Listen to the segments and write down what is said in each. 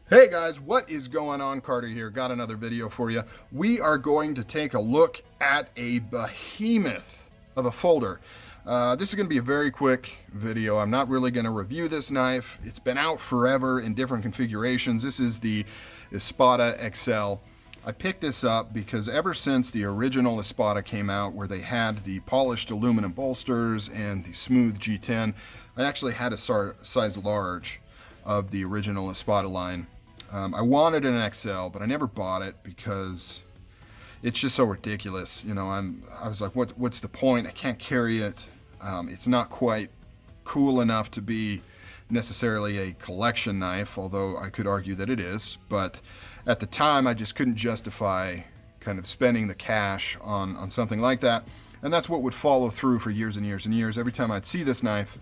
Hey guys, what is going on? Carter here. Got another video for you. We are going to take a look at a behemoth of a folder. This is going to be a very quick video. I'm not really going to review this knife. It's been out forever in different configurations. This is the Espada Xl. I picked this up because ever since the original Espada came out, where they had the polished aluminum bolsters and the smooth G10, I actually had a size large of the original Espada line. I wanted an XL, but I never bought it because it's just so ridiculous. You know, I was like, what's the point? I can't carry it. It's not quite cool enough to be necessarily a collection knife, although I could argue that it is. But at the time, I just couldn't justify kind of spending the cash on something like that. And that's what would follow through for years and years and years. Every time I'd see this knife,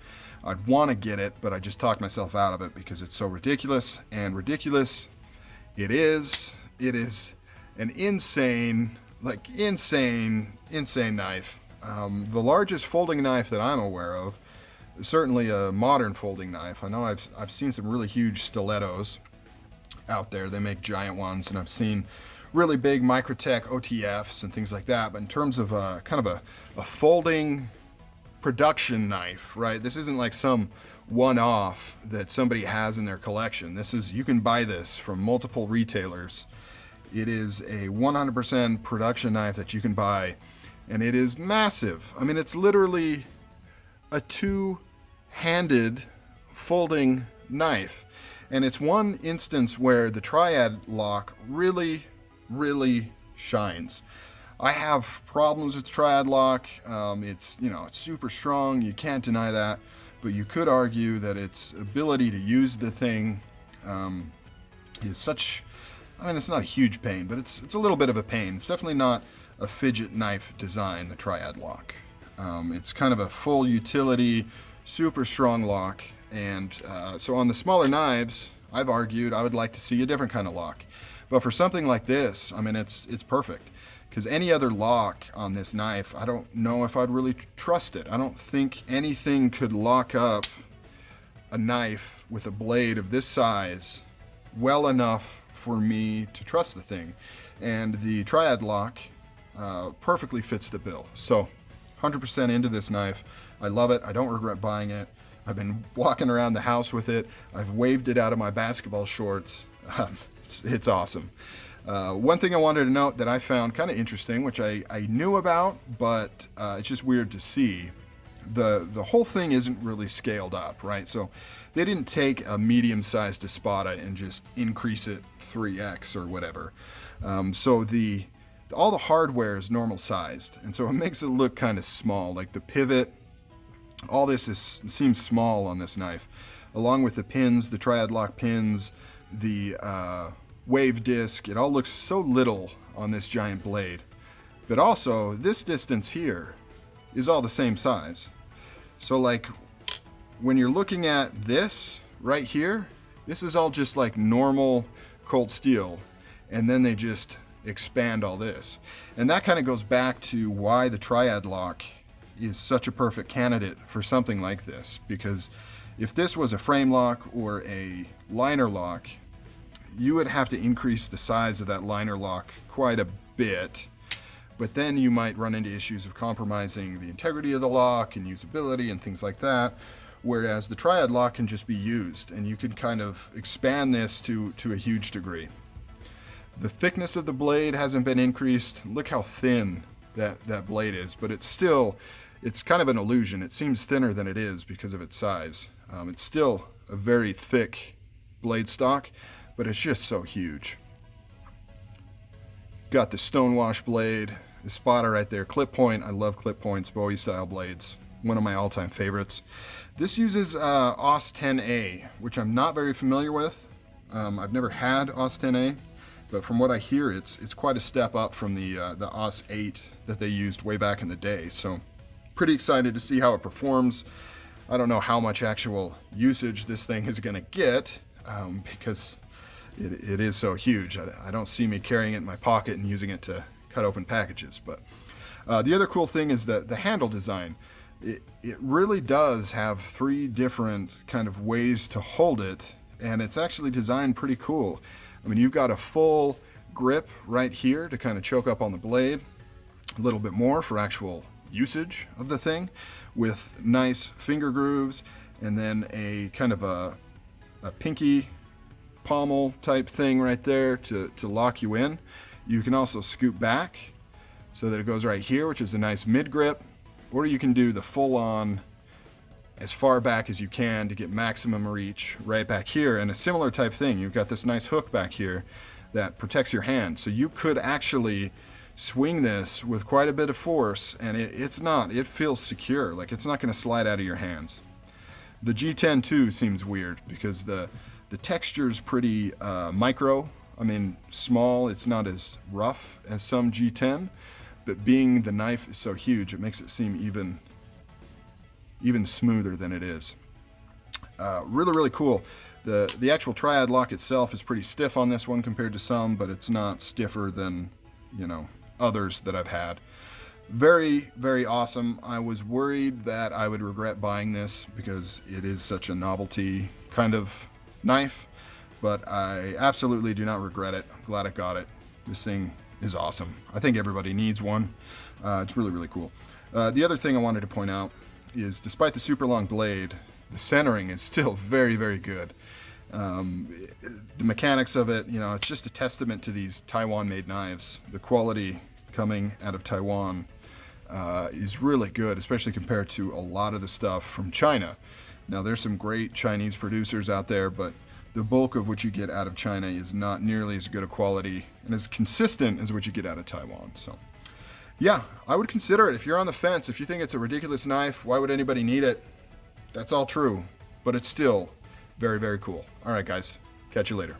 I'd want to get it, but I just talked myself out of it because it's so ridiculous. And ridiculous it is. It is an insane knife. The largest folding knife that I'm aware of, certainly a modern folding knife. I know I've seen some really huge stilettos out there. They make giant ones, and I've seen really big Microtech OTFs and things like that. But in terms of kind of a folding production knife, right? This isn't like some one-off that somebody has in their collection. This is, you can buy this from multiple retailers. It is a 100% production knife that you can buy, and it is massive. I mean, it's literally a two-handed folding knife, and it's one instance where the Triad Lock really shines. I have problems with Triad Lock. It's super strong. You can't deny that. But you could argue that its ability to use the thing is such. I mean, it's not a huge pain, but it's a little bit of a pain. It's definitely not a fidget knife design, the Triad Lock. It's kind of a full utility, super strong lock. And so on the smaller knives, I've argued I would like to see a different kind of lock. But for something like this, I mean, it's perfect. Because any other lock on this knife, I don't know if I'd really trust it. I don't think anything could lock up a knife with a blade of this size well enough for me to trust the thing. And the Triad Lock perfectly fits the bill. So 100% into this knife. I love it. I don't regret buying it. I've been walking around the house with it. I've waved it out of my basketball shorts. It's awesome. One thing I wanted to note that I found kind of interesting, which I knew about, but it's just weird to see. The whole thing isn't really scaled up, right? So they didn't take a medium-sized Espada and just increase it 3x or whatever. So all the hardware is normal sized, and so it makes it look kind of small. Like the pivot, all this seems small on this knife, along with the pins, the Triad Lock pins, the wave disc. It all looks so little on this giant blade. But also, this distance here is all the same size. So like, when you're looking at this right here, this is all just like normal cold steel, and then they just expand all this. And that kind of goes back to why the Triad Lock is such a perfect candidate for something like this. Because if this was a frame lock or a liner lock, you would have to increase the size of that liner lock quite a bit, but then you might run into issues of compromising the integrity of the lock and usability and things like that, whereas the Triad Lock can just be used, and you can kind of expand this to a huge degree. The thickness of the blade hasn't been increased. Look how thin that blade is, but it's kind of an illusion. It seems thinner than it is because of its size. It's still a very thick blade stock, but it's just so huge. Got the stonewash blade, the Espada right there, clip point. I love clip points, Bowie style blades. One of my all-time favorites. This uses AUS 10A, which I'm not very familiar with. I've never had AUS 10A, but from what I hear, it's quite a step up from the AUS 8 that they used way back in the day. So pretty excited to see how it performs. I don't know how much actual usage this thing is gonna get, because it is so huge. I don't see me carrying it in my pocket and using it to cut open packages. But the other cool thing is that the handle design. It really does have three different kind of ways to hold it, and it's actually designed pretty cool. I mean, you've got a full grip right here to kind of choke up on the blade, a little bit more for actual usage of the thing, with nice finger grooves, and then a kind of a pinky pommel type thing right there to lock you in. You can also scoop back so that it goes right here, which is a nice mid grip, or you can do the full on as far back as you can to get maximum reach right back here. And a similar type thing, you've got this nice hook back here that protects your hand. So you could actually swing this with quite a bit of force, and it feels secure. Like, it's not going to slide out of your hands. The G10 too seems weird because the texture is pretty micro. I mean, small. It's not as rough as some G10, but being the knife is so huge, it makes it seem even smoother than it is. Really cool. The actual Triad Lock itself is pretty stiff on this one compared to some, but it's not stiffer than, you know, others that I've had. Very awesome. I was worried that I would regret buying this because it is such a novelty kind of knife, but I absolutely do not regret it. I'm glad I got it. This thing is awesome. I think everybody needs one. It's really cool. The other thing I wanted to point out is, despite the super long blade, the centering is still very good. The mechanics of it, you know, it's just a testament to these Taiwan-made knives. The quality coming out of Taiwan is really good, especially compared to a lot of the stuff from China. Now, there's some great Chinese producers out there, but the bulk of what you get out of China is not nearly as good a quality and as consistent as what you get out of Taiwan. So yeah, I would consider it. If you're on the fence, if you think it's a ridiculous knife, why would anybody need it? That's all true, but it's still very cool. All right, guys, catch you later.